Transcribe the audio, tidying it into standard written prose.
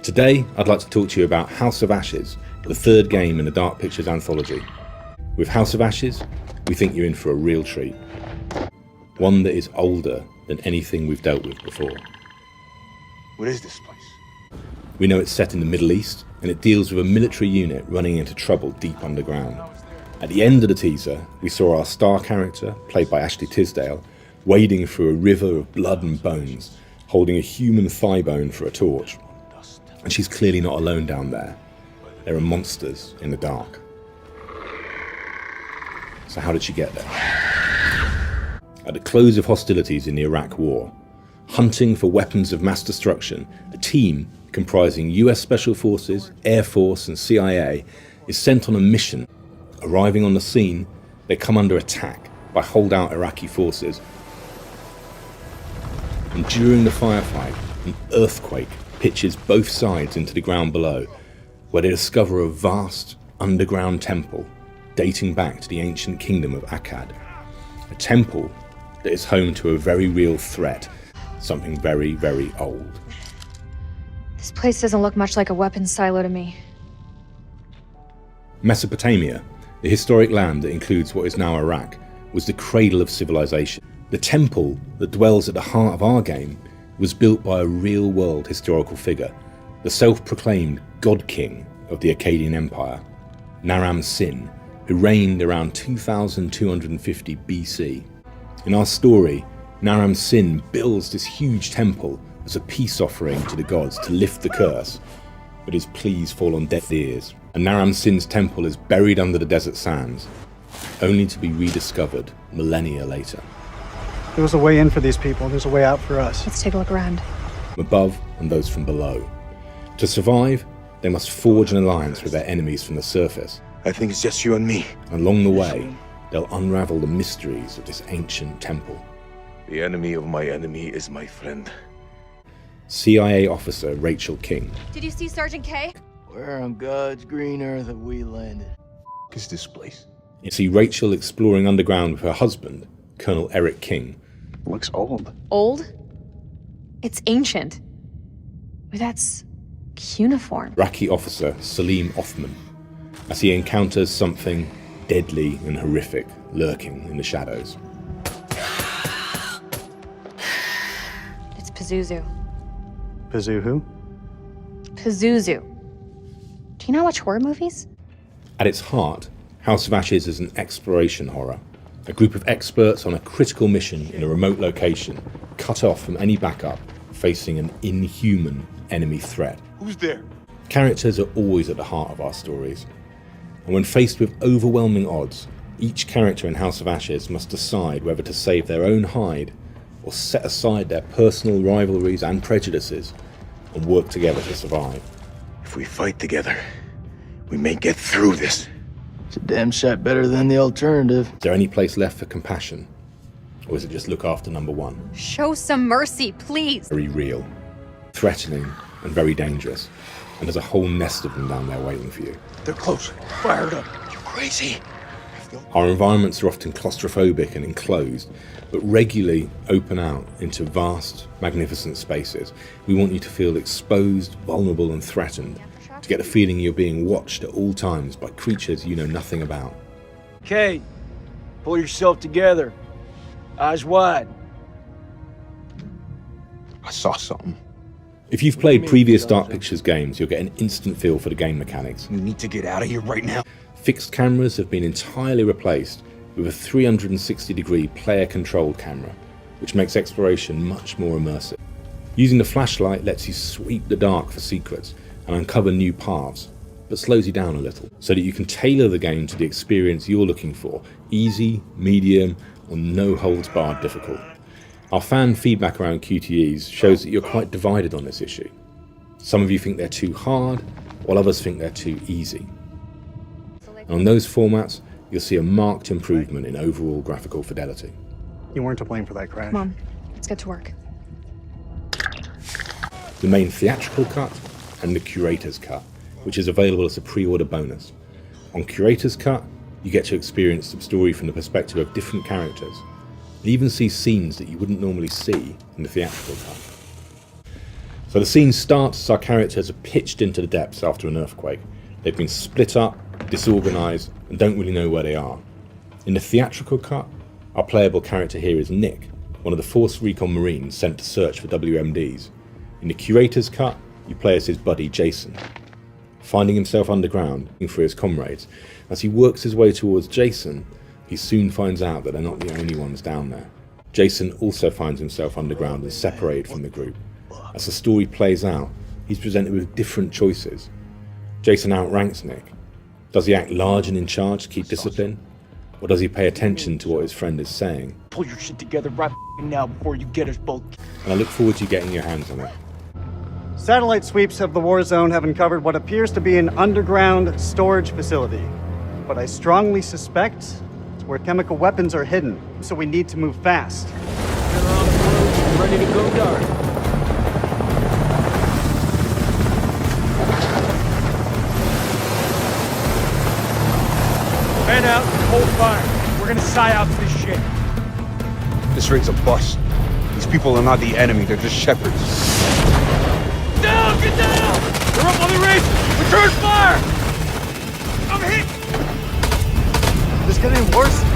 Today, I'd like to talk to you about House of Ashes, the third game in the Dark Pictures anthology. With House of Ashes, we think you're in for a real treat. One that is older than anything we've dealt with before. What is this place? We know it's set in the Middle East, and it deals with a military unit running into trouble deep underground. At the end of the teaser, we saw our star character, played by Ashley Tisdale, wading through a river of blood and bones, holding a human thigh bone for a torch. And she's clearly not alone down there. There are monsters in the dark. So how did she get there? At the close of hostilities in the Iraq War, hunting for weapons of mass destruction, a team comprising US Special Forces, Air Force and CIA is sent on a mission. Arriving on the scene, they come under attack by holdout Iraqi forces. And during the firefight, an earthquake pitches both sides into the ground below, where they discover a vast underground temple dating back to the ancient kingdom of Akkad. A temple that is home to a very real threat, something very, very old. This place doesn't look much like a weapons silo to me. Mesopotamia, the historic land that includes what is now Iraq, was the cradle of civilization. The temple that dwells at the heart of our game was built by a real-world historical figure, the self-proclaimed God King of the Akkadian Empire, Naram Sin, who reigned around 2250 BC. In our story, Naram Sin builds this huge temple as a peace offering to the gods to lift the curse, but his pleas fall on deaf ears, and Naram Sin's temple is buried under the desert sands, only to be rediscovered millennia later. There was a way in for these people, there's a way out for us. Let's take a look around. From above and those from below. To survive, they must forge an alliance with their enemies from the surface. I think it's just you and me. Along the way, they'll unravel the mysteries of this ancient temple. The enemy of my enemy is my friend. CIA officer Rachel King. Did you see Sergeant K? Where on God's green earth have we landed? What is this place? You see Rachel exploring underground with her husband, Colonel Eric King. Looks old. Old? It's ancient. But that's cuneiform. Iraqi officer Salim Othman, as he encounters something deadly and horrific lurking in the shadows. It's Pazuzu. Pazu who? Pazuzu. Do you not watch horror movies? At its heart, House of Ashes is an exploration horror. A group of experts on a critical mission in a remote location, cut off from any backup, facing an inhuman enemy threat. Who's there? Characters are always at the heart of our stories. And when faced with overwhelming odds, each character in House of Ashes must decide whether to save their own hide or set aside their personal rivalries and prejudices and work together to survive. If we fight together, we may get through this. It's a damn sight better than the alternative. Is there any place left for compassion? Or is it just look after number one? Show some mercy, please. Very real, threatening and very dangerous. And there's a whole nest of them down there waiting for you. They're close. Fired up. You crazy? Our environments are often claustrophobic and enclosed, but regularly open out into vast, magnificent spaces. We want you to feel exposed, vulnerable and threatened, to get the feeling you're being watched at all times by creatures you know nothing about. Kate, pull yourself together. Eyes wide. I saw something. If you've played previous Dark Pictures games, you'll get an instant feel for the game mechanics. We need to get out of here right now. Fixed cameras have been entirely replaced with a 360-degree player-controlled camera, which makes exploration much more immersive. Using the flashlight lets you sweep the dark for secrets and uncover new paths, but slows you down a little, so that you can tailor the game to the experience you're looking for, easy, medium, or no-holds-barred difficult. Our fan feedback around QTEs shows that you're quite divided on this issue. Some of you think they're too hard, while others think they're too easy. And on those formats, you'll see a marked improvement in overall graphical fidelity. You weren't to blame for that crash. Come on, let's get to work. The main theatrical cut and the curator's cut, which is available as a pre-order bonus. On curator's cut, you get to experience the story from the perspective of different characters, and even see scenes that you wouldn't normally see in the theatrical cut. So the scene starts as our characters are pitched into the depths after an earthquake. They've been split up, disorganised, and don't really know where they are. In the theatrical cut, our playable character here is Nick, one of the Force Recon Marines sent to search for WMDs. In the curator's cut, you play as his buddy Jason. Finding himself underground, looking for his comrades, as he works his way towards Jason, he soon finds out that they're not the only ones down there. Jason also finds himself underground and separated from the group. As the story plays out, he's presented with different choices. Jason outranks Nick. Does he act large and in charge to keep discipline? Or does he pay attention to what his friend is saying? Pull your shit together right now before you get us both. And I look forward to you getting your hands on it. Satellite sweeps of the war zone have uncovered what appears to be an underground storage facility. But I strongly suspect it's where chemical weapons are hidden, so we need to move fast. You're on the road, ready to go dark. Men out and hold fire. We're gonna psy-out this shit. This raid's a bust. These people are not the enemy, they're just shepherds. Down! Get down! They're up on the ridge! Return fire! I'm hit! This is getting worse.